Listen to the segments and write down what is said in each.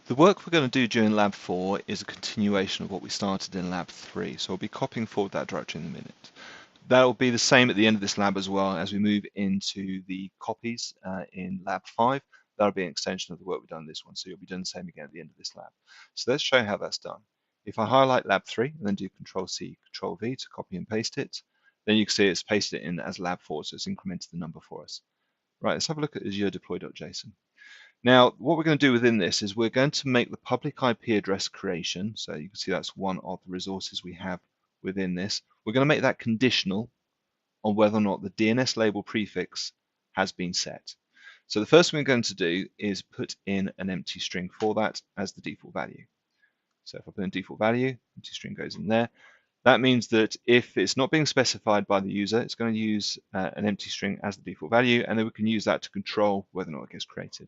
The work we're going to do during Lab 4 is a continuation of what we started in Lab 3, so I'll be copying forward that directory in a minute. That'll be the same at the end of this lab as well as we move into the copies in Lab 5. That'll be an extension of the work we've done in this one, so you'll be doing the same again at the end of this lab. So let's show you how that's done. If I highlight Lab 3 and then do Control-C, Control-V to copy and paste it, then you can see it's pasted it in as Lab 4, so it's incremented the number for us. Right, let's have a look at Azure deploy.json. Now, what we're going to do within this is we're going to make the public IP address creation. So you can see that's one of the resources we have within this. We're going to make that conditional on whether or not the DNS label prefix has been set. So the first thing we're going to do is put in an empty string for that as the default value. So if I put in default value, empty string goes in there. That means that if it's not being specified by the user, it's going to use an empty string as the default value, and then we can use that to control whether or not it gets created.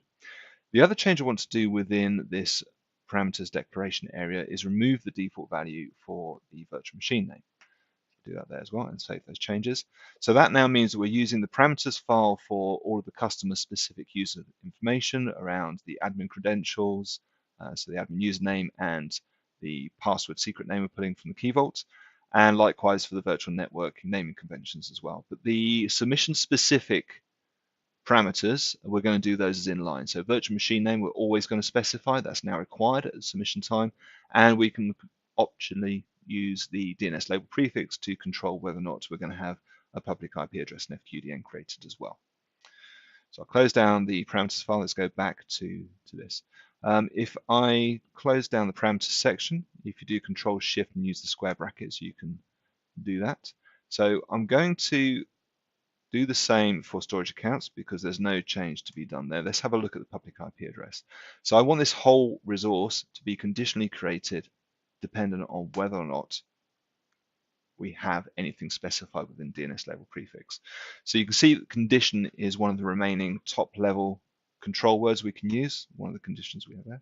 The other change I want to do within this parameters declaration area is remove the default value for the virtual machine name. Do that there as well and save those changes. So that now means that we're using the parameters file for all of the customer specific user information around the admin credentials, so the admin username and the password secret name we're putting from the key vault, and likewise for the virtual network naming conventions as well. But the submission specific parameters, we're going to do those as inline. So virtual machine name, we're always going to specify. That's now required at the submission time. And we can optionally use the DNS label prefix to control whether or not we're going to have a public IP address and FQDN created as well. So I'll close down the parameters file. Let's go back to this. If I close down the parameters section, if you do Control Shift and use the square brackets, you can do that. So I'm going to do the same for storage accounts because there's no change to be done there. Let's have a look at the public IP address. So I want this whole resource to be conditionally created dependent on whether or not we have anything specified within DNS label prefix. So you can see that condition is one of the remaining top level control words we can use, one of the conditions we have there.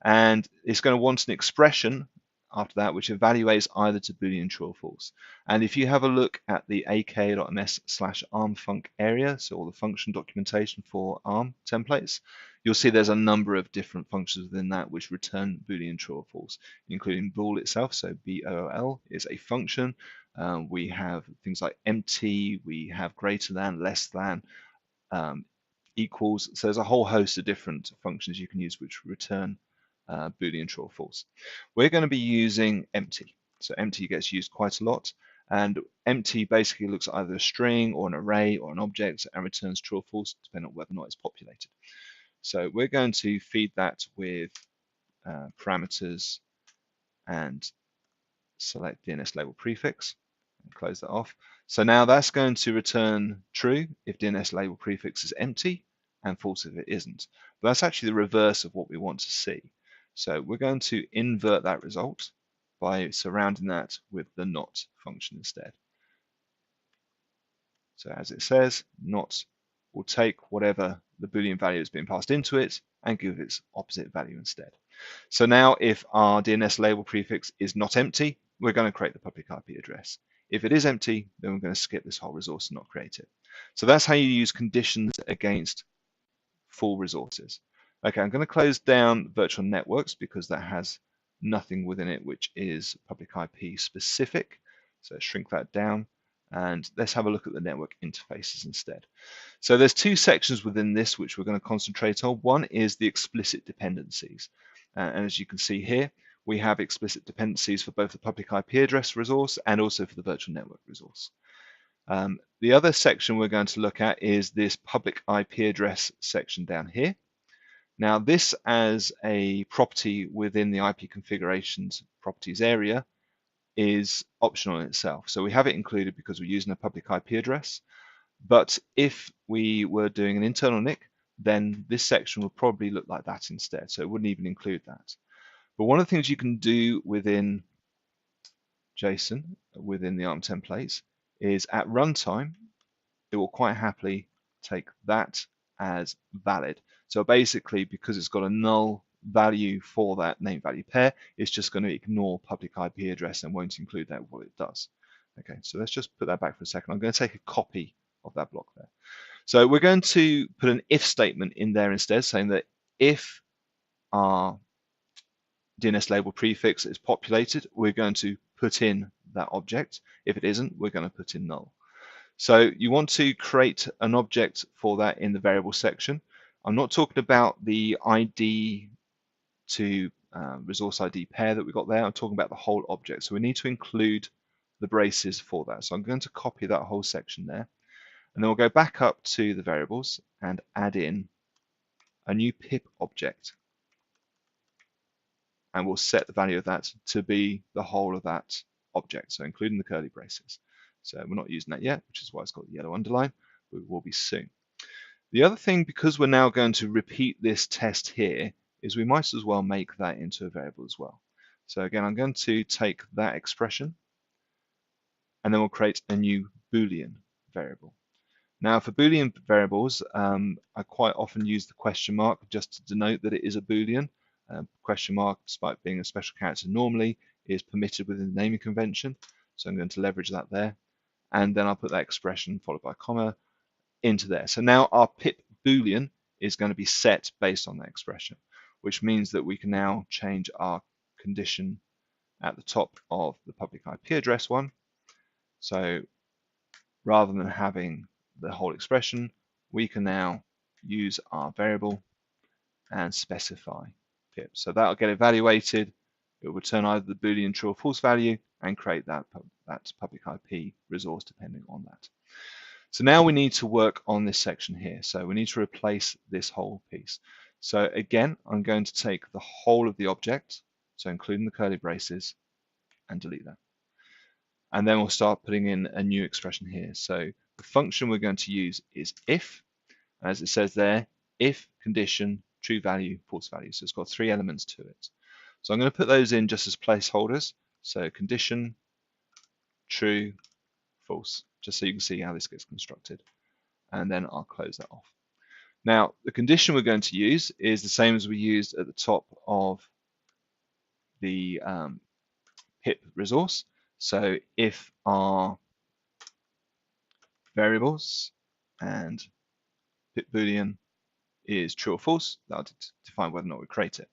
And it's going to want an expression after that, which evaluates either to Boolean true or false. And if you have a look at the ak.ms/armfunc area, so all the function documentation for ARM templates, you'll see there's a number of different functions within that which return Boolean true or false, including bool itself, so bool is a function. We have things like empty, we have greater than, less than, equals. So there's a whole host of different functions you can use which return Boolean true or false. We're going to be using empty. So empty gets used quite a lot, and empty basically looks at either a string or an array or an object and returns true or false depending on whether or not it's populated. So we're going to feed that with parameters and select DNS label prefix and close that off. So now that's going to return true if DNS label prefix is empty and false if it isn't. But that's actually the reverse of what we want to see. So we're going to invert that result by surrounding that with the not function instead. So as it says, not will take whatever the Boolean value has been passed into it and give its opposite value instead. So now if our DNS label prefix is not empty, we're going to create the public IP address. If it is empty, then we're going to skip this whole resource and not create it. So that's how you use conditions against full resources. Okay, I'm going to close down virtual networks because that has nothing within it which is public IP specific. So shrink that down and let's have a look at the network interfaces instead. So there's two sections within this which we're going to concentrate on. One is the explicit dependencies. And as you can see here, we have explicit dependencies for both the public IP address resource and also for the virtual network resource. The other section we're going to look at is this public IP address section down here. Now this as a property within the IP configurations properties area is optional in itself. So we have it included because we're using a public IP address. But if we were doing an internal NIC, then this section would probably look like that instead. So it wouldn't even include that. But one of the things you can do within JSON, within the ARM templates, is at runtime, it will quite happily take that as valid. So basically, because it's got a null value for that name value pair, it's just going to ignore public IP address and won't include that what it does. Okay, so let's just put that back for a second. I'm going to take a copy of that block there. So we're going to put an if statement in there instead, saying that if our DNS label prefix is populated, we're going to put in that object. If it isn't, we're going to put in null. So you want to create an object for that in the variable section. I'm not talking about the ID to resource ID pair that we got there. I'm talking about the whole object. So we need to include the braces for that. So I'm going to copy that whole section there. And then we'll go back up to the variables and add in a new pip object. And we'll set the value of that to be the whole of that object, so including the curly braces. So we're not using that yet, which is why it's got the yellow underline, but we will be soon. The other thing, because we're now going to repeat this test here, is we might as well make that into a variable as well. So again, I'm going to take that expression, and then we'll create a new Boolean variable. Now for Boolean variables, I quite often use the question mark just to denote that it is a Boolean. Question mark, despite being a special character normally, is permitted within the naming convention. So I'm going to leverage that there. And then I'll put that expression followed by a comma into there. So now our pip Boolean is going to be set based on that expression, which means that we can now change our condition at the top of the public IP address one. So rather than having the whole expression, we can now use our variable and specify pip. So that'll get evaluated. It will return either the Boolean true or false value and create that public IP resource depending on that. So now we need to work on this section here. So we need to replace this whole piece. So again, I'm going to take the whole of the object, so including the curly braces, and delete that. And then we'll start putting in a new expression here. So the function we're going to use is if, as it says there, if condition, true value, false value. So it's got 3 elements to it. So I'm going to put those in just as placeholders. So condition, true, false, just so you can see how this gets constructed. And then I'll close that off. Now, the condition we're going to use is the same as we used at the top of the pip resource. So if our variables and pip Boolean is true or false, that'll define whether or not we create it.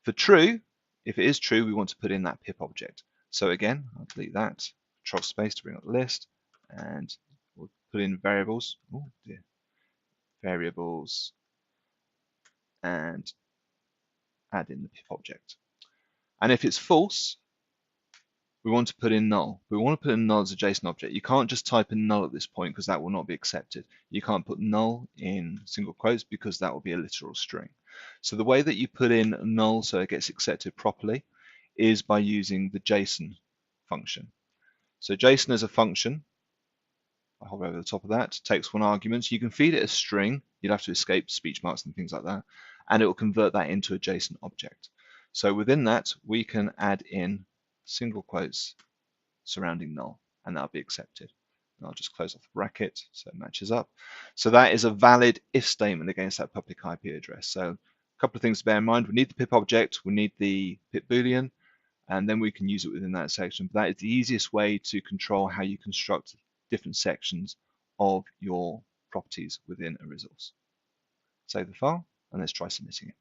For true, if it is true, we want to put in that pip object. So again, I'll delete that, control space to bring up the list, and we'll put in variables. Oh dear. Variables, and add in the pip object. And if it's false, we want to put in null. We want to put in null as a JSON object. You can't just type in null at this point because that will not be accepted. You can't put null in single quotes because that will be a literal string. So the way that you put in null so it gets accepted properly is by using the JSON function. So JSON as a function, I hover over the top of that, takes 1 argument. You can feed it a string. You'd have to escape speech marks and things like that. And it will convert that into a JSON object. So within that, we can add in single quotes surrounding null, and that'll be accepted. And I'll just close off the bracket so it matches up. So that is a valid if statement against that public IP address. So a couple of things to bear in mind. We need the pip object, we need the pip Boolean, and then we can use it within that section. But that is the easiest way to control how you construct different sections of your properties within a resource. Save the file, and let's try submitting it.